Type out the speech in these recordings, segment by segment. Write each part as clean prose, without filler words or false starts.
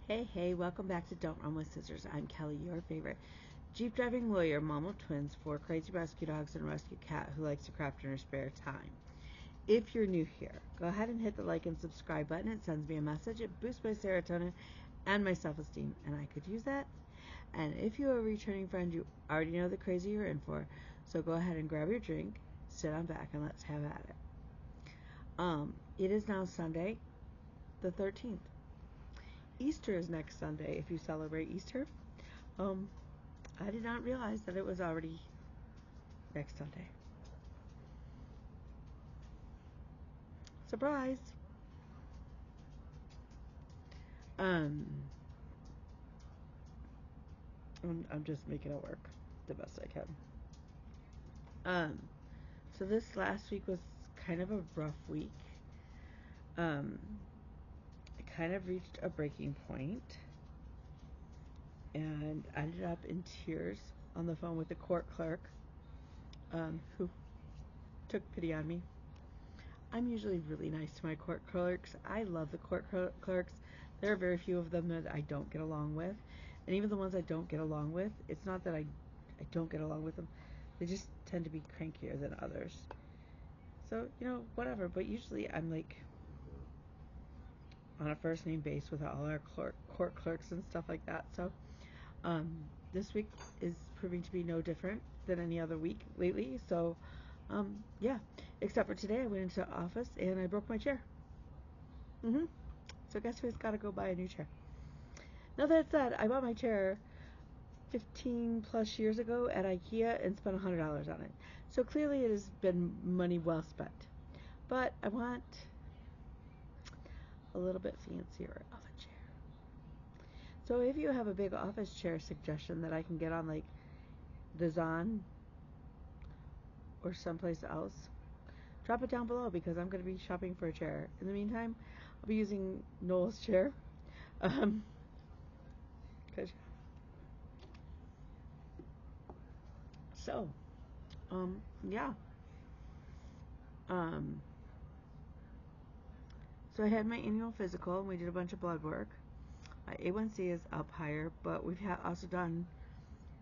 Hey, welcome back to Don't Run with Scissors. I'm Kelly, your favorite Jeep driving lawyer, mom of twins, 4 crazy rescue dogs, and a rescue cat who likes to craft in her spare time. If you're new here, go ahead and hit the like and subscribe button. It sends me a message. It boosts my serotonin and my self-esteem, and I could use that. And if you're a returning friend, you already know the crazy you're in for. So go ahead and grab your drink, sit on back, and let's have at it. It is now Sunday, the 13th. Easter is next Sunday if you celebrate Easter. I did not realize that it was already next Sunday. Surprise! I'm just making it work the best I can. So this last week was kind of a rough week. I kind of reached a breaking point and ended up in tears on the phone with the court clerk, who took pity on me. I'm usually really nice to my court clerks. I love the court clerks. There are very few of them that I don't get along with. And even the ones I don't get along with, it's not that I don't get along with them. They just tend to be crankier than others. So, whatever. But usually I'm like on a first name base with all our court clerks and stuff like that. So, this week is proving to be no different than any other week lately. So, yeah. Except for today, I went into the office and I broke my chair. So guess who's got to go buy a new chair? Now that said, I bought my chair 15 plus years ago at IKEA and spent $100 on it. So clearly it has been money well spent. But I want a little bit fancier of a chair. So if you have a big office chair suggestion that I can get on like the Zon or someplace else, drop it down below because I'm going to be shopping for a chair. In the meantime, I'll be using Noel's chair. So, yeah. So I had my annual physical and we did a bunch of blood work. My A1C is up higher, but we've also done,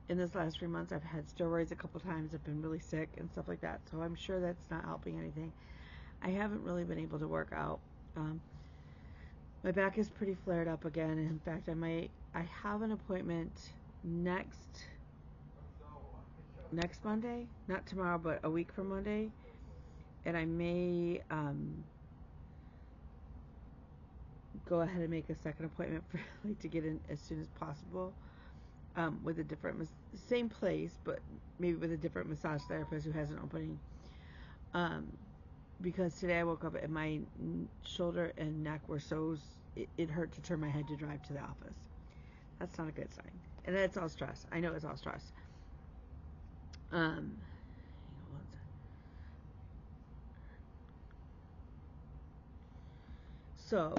in this last 3 months, I've had steroids a couple times. I've been really sick and stuff like that. So I'm sure that's not helping anything. I haven't really been able to work out. My back is pretty flared up again. In fact, I have an appointment next Monday, not tomorrow, but a week from Monday, and I may go ahead and make a second appointment for to get in as soon as possible, with a different same place, but maybe with a different massage therapist who has an opening. Because today I woke up and my shoulder and neck were so it hurt to turn my head to drive to the office. That's not a good sign, and it's all stress. I know it's all stress. Hang on one second. So,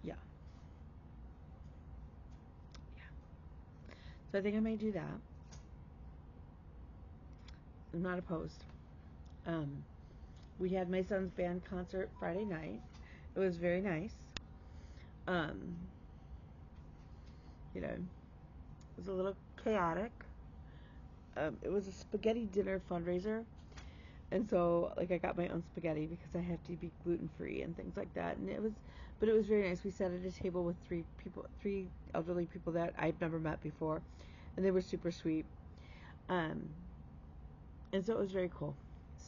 yeah. So I think I may do that. I'm not opposed. We had my son's band concert Friday night. It was very nice. It was a little chaotic. It was a spaghetti dinner fundraiser. And so, like, I got my own spaghetti because I have to be gluten-free and things like that. And it was very nice. We sat at a table with 3 elderly people that I've never met before. And they were super sweet. And so it was very cool.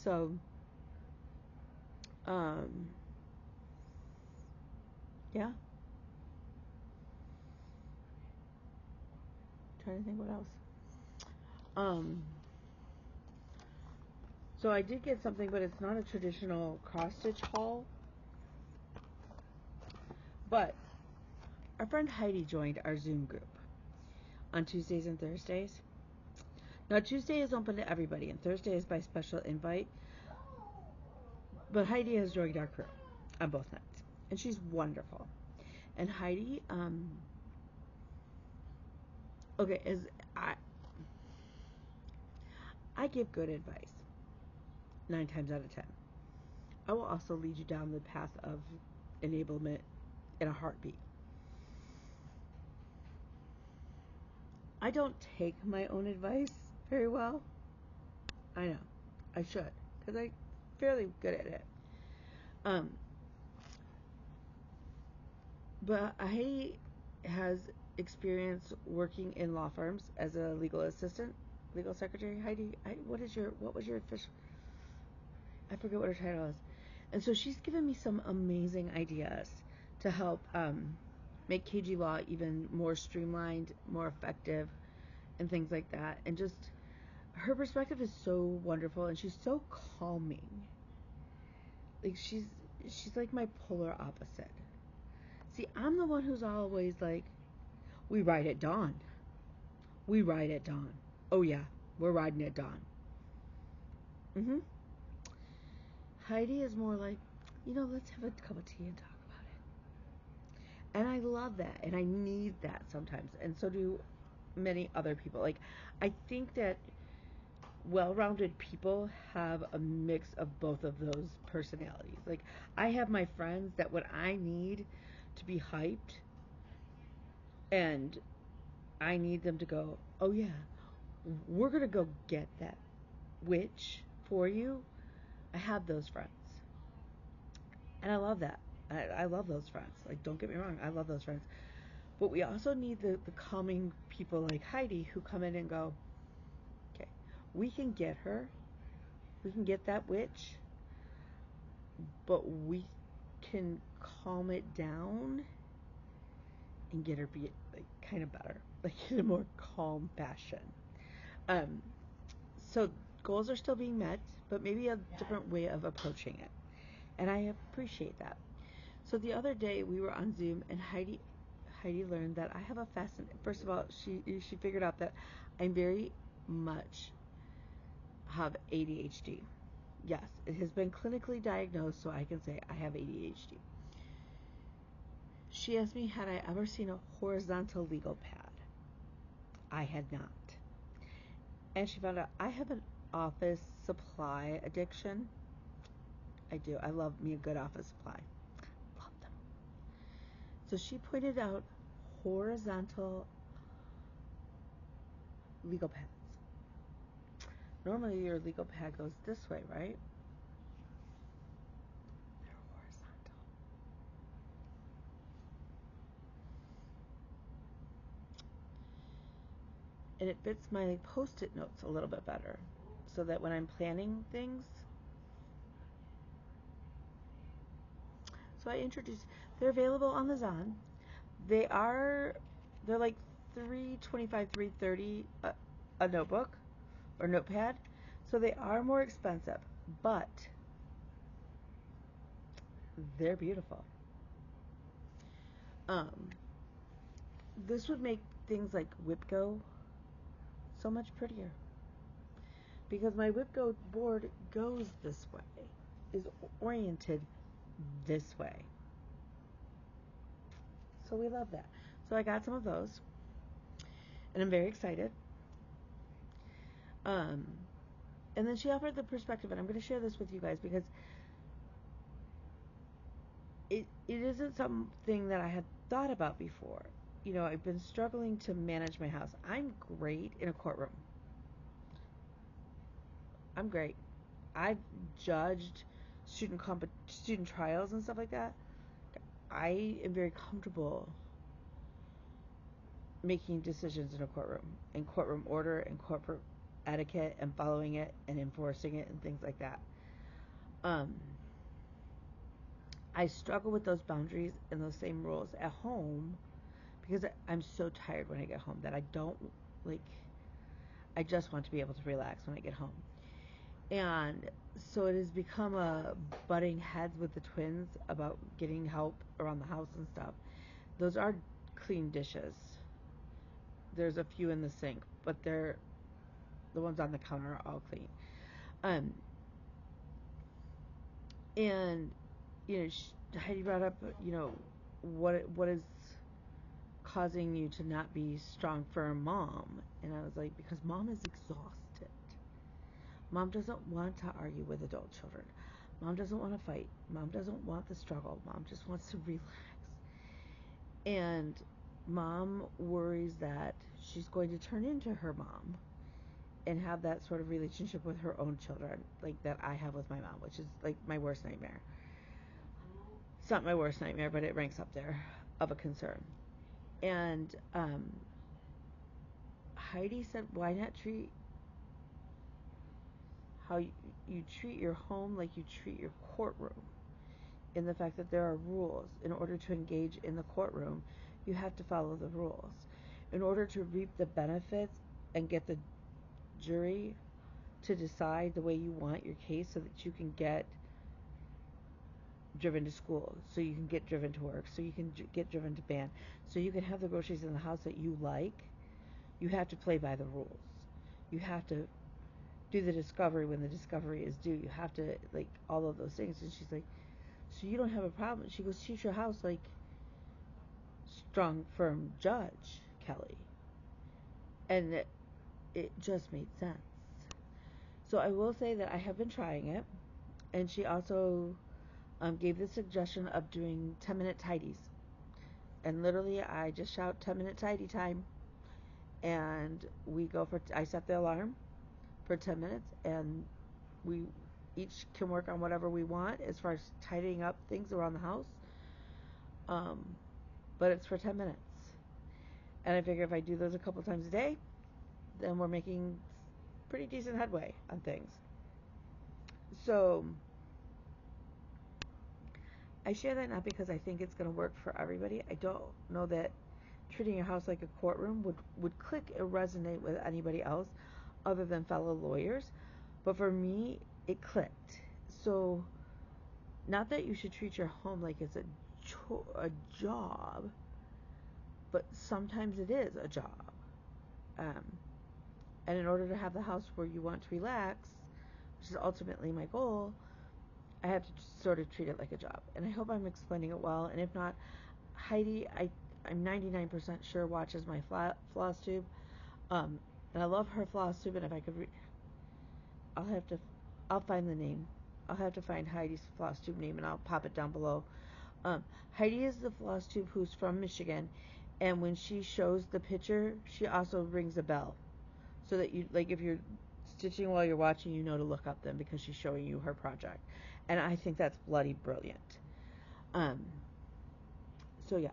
So, yeah. Trying to think what else. So I did get something, but it's not a traditional cross-stitch haul. But our friend Heidi joined our Zoom group on Tuesdays and Thursdays. Now, Tuesday is open to everybody, and Thursday is by special invite. But Heidi has joined our crew on both nights, and she's wonderful. And Heidi, okay, I give good advice 9 times out of 10. I will also lead you down the path of enablement in a heartbeat. I don't take my own advice very well. I know. I should, because I'm fairly good at it. Um, but I has experience working in law firms as a legal assistant, legal secretary. Heidi, what was your official? I forget what her title is. And so she's given me some amazing ideas to help make KG law even more streamlined, more effective, and things like that. And just her perspective is so wonderful, and she's so calming. Like she's like my polar opposite. See, I'm the one who's always like, we ride at dawn. We ride at dawn. Oh yeah, we're riding at dawn. Mhm. Heidi is more like, let's have a cup of tea and talk about it. And I love that, and I need that sometimes, and so do many other people. Like, I think that well-rounded people have a mix of both of those personalities. Like, I have my friends that when I need to be hyped and I need them to go, oh yeah, we're gonna go get that witch for you. I have those friends, and I love that. I love those friends. Like, don't get me wrong, I love those friends. But we also need the calming people like Heidi who come in and go, okay, we can get her. We can get that witch. But we can calm it down and get her be like kind of better. Like in a more calm fashion. Um, so goals are still being met, but maybe a different way of approaching it. And I appreciate that. So the other day we were on Zoom and Heidi learned that I have a fascinating. First of all, she figured out that I'm very much have ADHD. Yes, it has been clinically diagnosed, so I can say I have ADHD. She asked me had I ever seen a horizontal legal pad. I had not. And she found out I have an office supply addiction. I do. I love me a good office supply. Love them. So she pointed out horizontal legal pads. Normally your legal pad goes this way, right? They're horizontal. And it fits my post-it notes a little bit better. So that when I'm planning things, so I introduced, they're available on the Zon. They're like $325, $330 a notebook or notepad. So they are more expensive, but they're beautiful. This would make things like WhipGo so much prettier. Because my WhipGo board goes this way, is oriented this way. So we love that. So I got some of those, and I'm very excited. And then she offered the perspective, and I'm going to share this with you guys because it isn't something that I had thought about before. I've been struggling to manage my house. I'm great in a courtroom. I'm great. I've judged student trials and stuff like that. I am very comfortable making decisions in a courtroom, and courtroom order and corporate etiquette and following it and enforcing it and things like that. I struggle with those boundaries and those same rules at home because I'm so tired when I get home that I don't like. I just want to be able to relax when I get home. And so it has become a butting heads with the twins about getting help around the house and stuff. Those are clean dishes. There's a few in the sink, but the ones on the counter are all clean. And Heidi brought up, what is causing you to not be strong for a mom? And I was like, because mom is exhausted. Mom doesn't want to argue with adult children. Mom doesn't want to fight. Mom doesn't want the struggle. Mom just wants to relax. And mom worries that she's going to turn into her mom and have that sort of relationship with her own children, like that I have with my mom, which is like my worst nightmare. It's not my worst nightmare, but it ranks up there of a concern. And Heidi said, why not treat how you treat your home like you treat your courtroom? In the fact that there are rules. In order to engage in the courtroom, you have to follow the rules. In order to reap the benefits and get the jury to decide the way you want your case so that you can get driven to school, so you can get driven to work, so you can get driven to band, so you can have the groceries in the house that you like, you have to play by the rules. You have to do the discovery when the discovery is due. You have to, like, all of those things. And she's like, so you don't have a problem. She goes, treat your house like strong, firm judge, Kelly. And it just made sense. So I will say that I have been trying it. And she also gave the suggestion of doing 10-minute tidies. And literally, I just shout 10-minute tidy time. And we go for, I set the alarm for 10 minutes. And we each can work on whatever we want as far as tidying up things around the house. But it's for 10 minutes. And I figure if I do those a couple times a day, then we're making pretty decent headway on things. So I share that not because I think it's going to work for everybody. I don't know that treating your house like a courtroom would click or resonate with anybody else other than fellow lawyers. But for me, it clicked. So not that you should treat your home like it's a job, but sometimes it is a job. And in order to have the house where you want to relax, which is ultimately my goal, I have to sort of treat it like a job. And I hope I'm explaining it well. And if not, Heidi, I'm 99% sure watches my Flosstube. And I love her Flosstube. And if I could I'll find the name. I'll have to find Heidi's Flosstube name and I'll pop it down below. Heidi is the Flosstube who's from Michigan. And when she shows the picture, she also rings a bell. So that you, like, if you're stitching while you're watching, you know to look up them because she's showing you her project. And I think that's bloody brilliant. So yeah.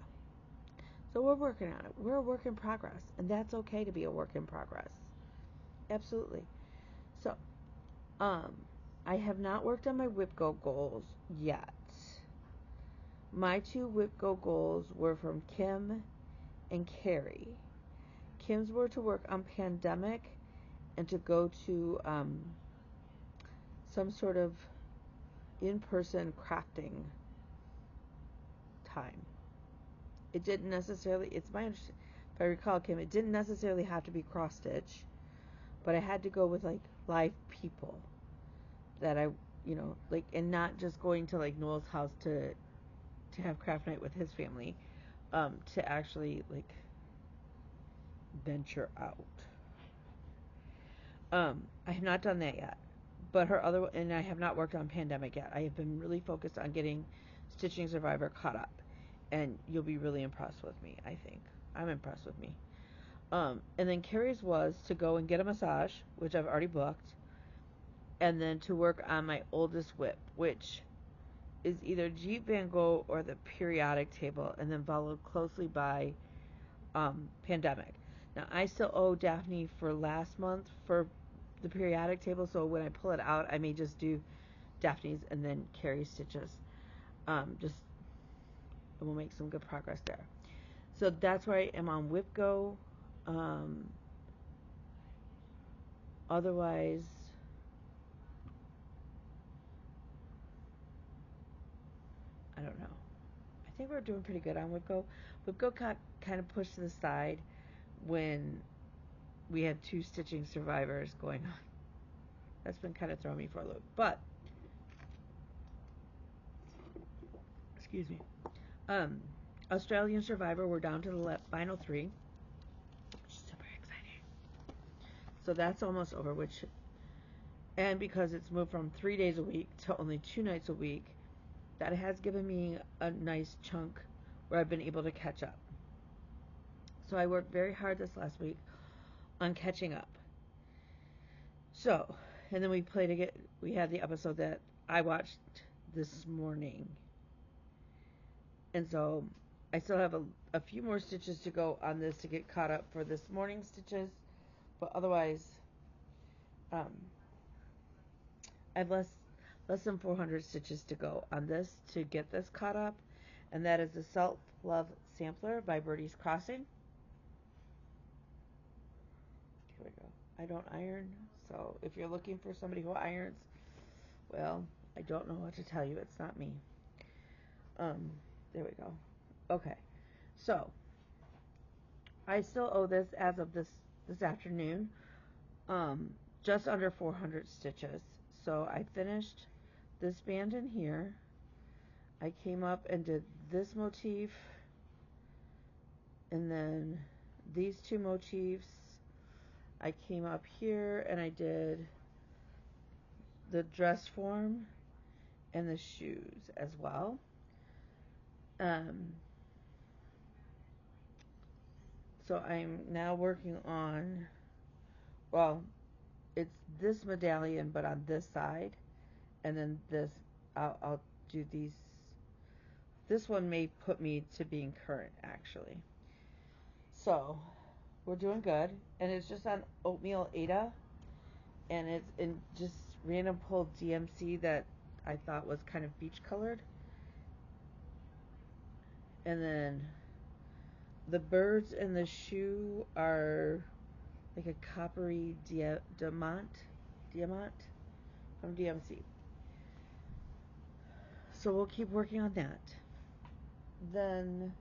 So we're working on it. We're a work in progress. And that's okay to be a work in progress. Absolutely. So, I have not worked on my WIPGO goals yet. My two WIPGO goals were from Kim and Carrie. Kim's were to work on pandemic and to go to some sort of in-person crafting time. It didn't necessarily, it's my understanding, if I recall, Kim, it didn't necessarily have to be cross-stitch, but I had to go with, like, live people that I, like, and not just going to, like, Noel's house to have craft night with his family, to actually, like, venture out. I have not done that yet. But and I have not worked on pandemic yet. I have been really focused on getting Stitching Survivor caught up. And you'll be really impressed with me, I think. I'm impressed with me. And then Carrie's was to go and get a massage, which I've already booked. And then to work on my oldest whip, which is either Jeep Van Gogh or the periodic table, and then followed closely by pandemic. Now, I still owe Daphne for last month for the periodic table, so when I pull it out, I may just do Daphne's and then Carrie's stitches. And we'll make some good progress there. So that's where I am on WIPGO. Otherwise, I don't know. I think we're doing pretty good on WIPGO. WIPGO got kind of pushed to the side when we had 2 Stitching Survivors going on. That's been kind of throwing me for a loop. But, excuse me. Australian Survivor, we're down to the final 3. Which is super exciting. So that's almost over, which And because it's moved from 3 days a week to only 2 nights a week, that has given me a nice chunk where I've been able to catch up. So I worked very hard this last week on catching up. So, and then we had the episode that I watched this morning. And so I still have a few more stitches to go on this to get caught up for this morning's stitches. But otherwise, I have less than 400 stitches to go on this to get this caught up. And that is the Self Love Sampler by Birdie's Crossing. Here we go. I don't iron, so if you're looking for somebody who irons, well, I don't know what to tell you. It's not me. There we go. Okay, so I still owe this as of this afternoon, just under 400 stitches. So I finished this band in here. I came up and did this motif, and then these two motifs. I came up here and I did the dress form and the shoes as well. So I'm now working on, well, it's this medallion but on this side, and then this, I'll do these. This one may put me to being current, actually. So we're doing good, and it's just on oatmeal Ada, and it's in just random pulled DMC that I thought was kind of beach colored. And then the birds and the shoe are like a coppery diamant from DMC. So we'll keep working on that. Then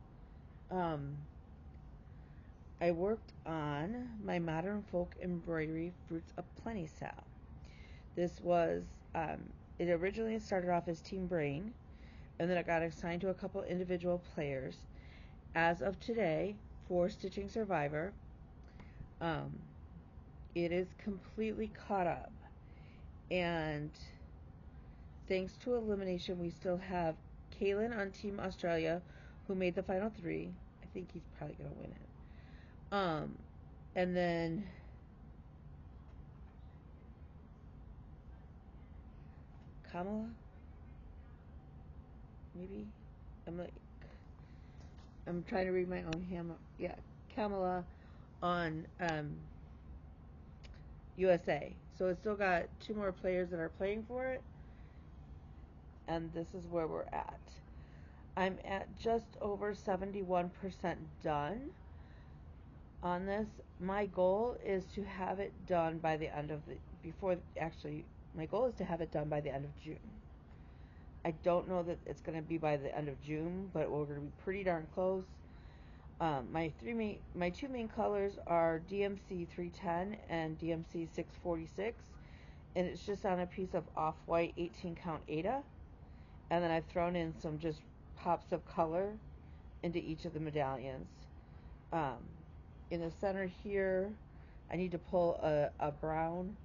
I worked on my Modern Folk Embroidery Fruits of Plenty style. This was, it originally started off as Team Brain, and then it got assigned to a couple individual players. As of today, for Stitching Survivor, it is completely caught up. And thanks to elimination, we still have Kaylin on Team Australia, who made the final 3. I think he's probably going to win it. And then Kamala, maybe? I'm trying to read my own hand. Yeah, Kamala on USA. So it's still got 2 more players that are playing for it. And this is where we're at. I'm at just over 71% done on this. My goal is to have it done by the end of my goal is to have it done by the end of June. I don't know that it's going to be by the end of June, but we're going to be pretty darn close. My 2 main colors are DMC 310 and DMC 646, and it's just on a piece of off-white 18 count Ada, and then I've thrown in some just pops of color into each of the medallions. In the center here, I need to pull a brown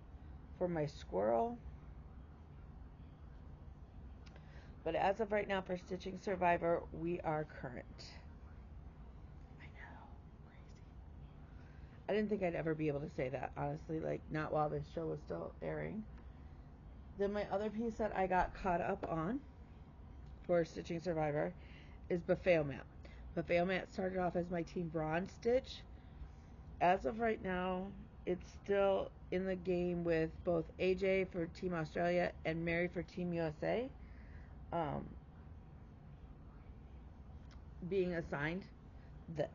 for my squirrel. But as of right now, for Stitching Survivor, we are current. I know, crazy. I didn't think I'd ever be able to say that, honestly, like, not while this show was still airing. Then my other piece that I got caught up on for Stitching Survivor is Buffet Mat. Buffet Mat started off as my Team Bronze stitch. As of right now, it's still in the game with both AJ for Team Australia and Mary for Team USA. Being assigned this.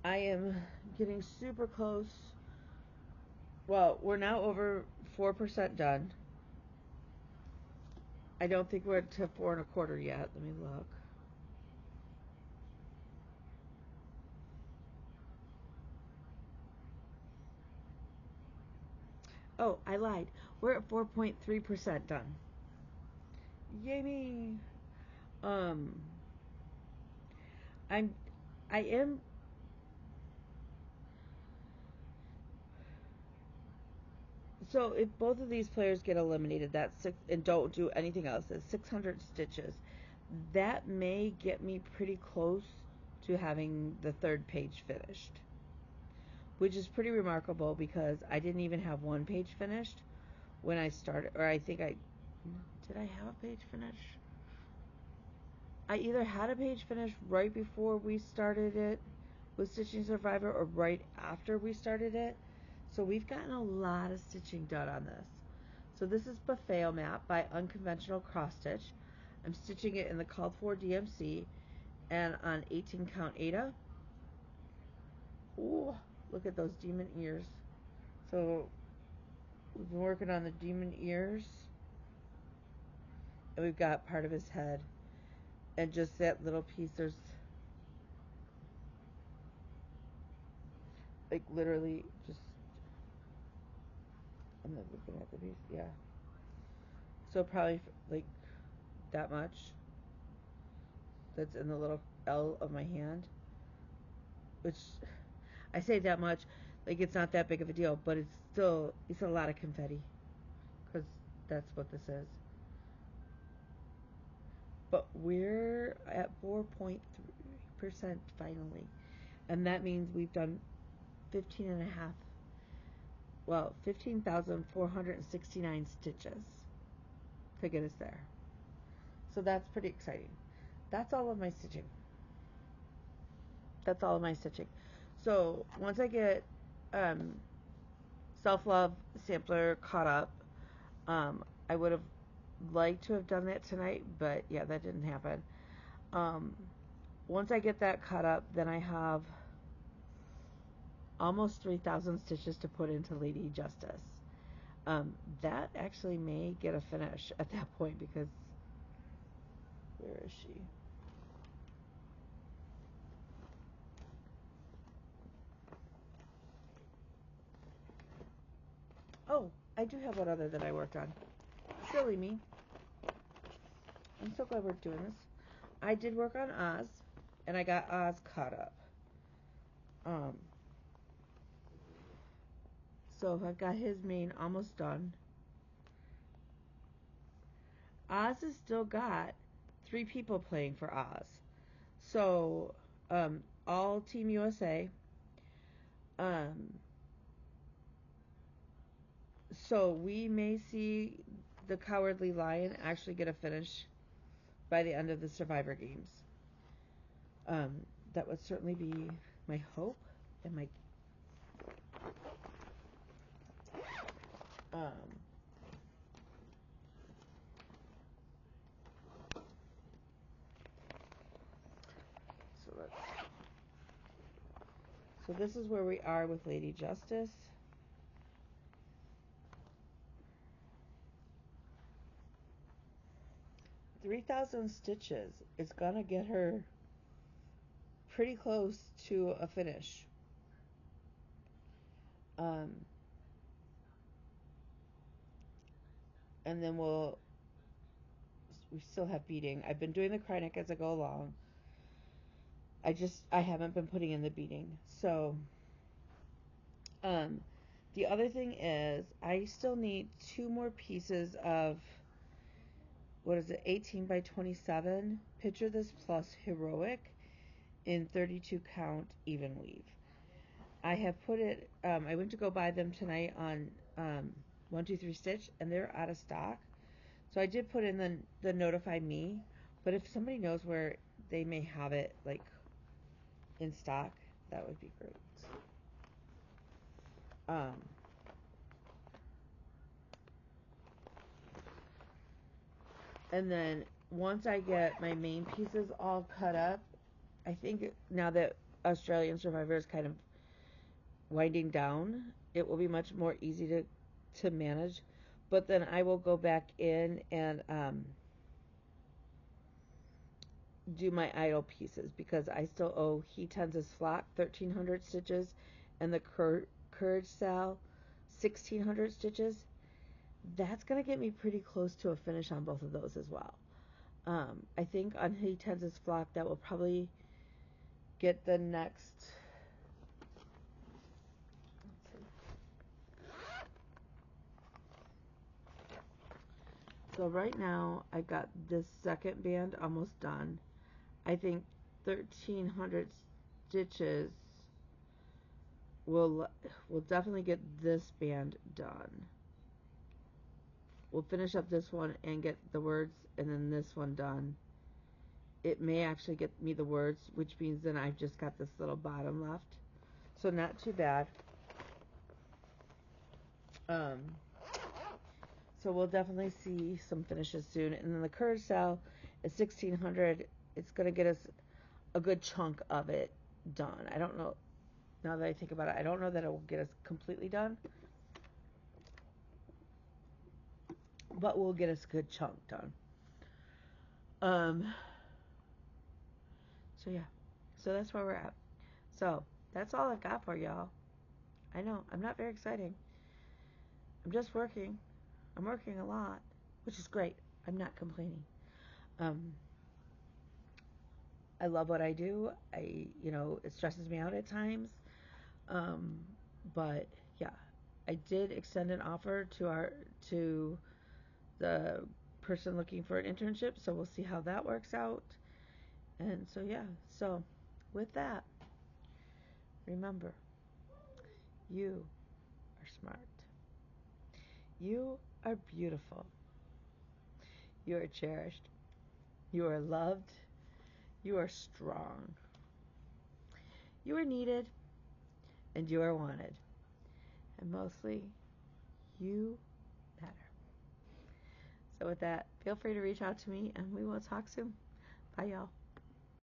I am getting super close. Well, we're now over 4% done. I don't think we're to 4 1/4 yet. Let me look. Oh, I lied. We're at 4.3% done. Yay me! I am. So if both of these players get eliminated, that's six, and don't do anything else, it's 600 stitches. That may get me pretty close to having the third page finished, which is pretty remarkable because I didn't even have one page finished when I started, or I think did I have a page finished? I either had a page finished right before we started it with Stitching Survivor or right after we started it. So we've gotten a lot of stitching done on this. So this is Buffet Map by Unconventional Cross Stitch. I'm stitching it in the called for DMC and on 18 count Ada. Ooh, look at those demon ears. So we've been working on the demon ears, and we've got part of his head, and just that little piece. There's like literally just, I'm not looking at the piece, yeah. So probably like that much that's in the little L of my hand, which I say that much, like it's not that big of a deal, but it's a lot of confetti, because that's what this is. But we're at 4.3% finally, and that means we've done 15,469 stitches to get us there. So that's pretty exciting. That's all of my stitching. So once I get Self-Love Sampler caught up, I would have liked to have done that tonight, but yeah, that didn't happen. Once I get that caught up, then I have almost 3,000 stitches to put into Lady Justice. That actually may get a finish at that point, because where is she? Oh, I do have one other that I worked on. Silly me. I'm so glad we're doing this. I did work on Oz, and I got Oz caught up. So I've got his mane almost done. Oz has still got 3 people playing for Oz. So, all Team USA. So we may see the Cowardly Lion actually get a finish by the end of the Survivor Games. That would certainly be my hope and my so this is where we are with Lady Justice. $3,000 stitches is gonna get her pretty close to a finish. And then we still have beading. I've been doing the cry neck as I go along. I haven't been putting in the beading. So, the other thing is I still need 2 more pieces of, 18 by 27. Picture This Plus Heroic in 32 count even weave. I have put it, I went to go buy them tonight on 123 Stitch, and they're out of stock. So I did put in the notify me, but if somebody knows where they may have it, like, in stock, that would be great. And then once I get my main pieces all cut up, I think now that Australian Survivor is kind of winding down, it will be much more easy to manage. But then I will go back in and do my idle pieces, because I still owe He Tends His Flock 1,300 stitches and the Courage Sal 1,600 stitches. That's going to get me pretty close to a finish on both of those as well. I think on He Tends His Flock that will probably get the next, So right now I got this second band almost done. I think 1,300 stitches will definitely get this band done. We'll finish up this one and get the words, and then this one done. It may actually get me the words, which means then I've just got this little bottom left. So not too bad. So we'll definitely see some finishes soon. And then the curd cell is 1,600. It's going to get us a good chunk of it done. I don't know, now that I think about it, I don't know that it will get us completely done. But we'll get us a good chunk done. So yeah. So that's where we're at. So that's all I've got for y'all. I know, I'm not very exciting. I'm just working. I'm working a lot, which is great. I'm not complaining. I love what I do. It stresses me out at times. But yeah, I did extend an offer to the person looking for an internship, so we'll see how that works out. And so yeah, so with that, remember, you are smart. You are beautiful. You are cherished. You are loved. You are strong. You are needed, and you are wanted. And mostly, you matter. So with that, feel free to reach out to me, and we will talk soon. Bye, y'all.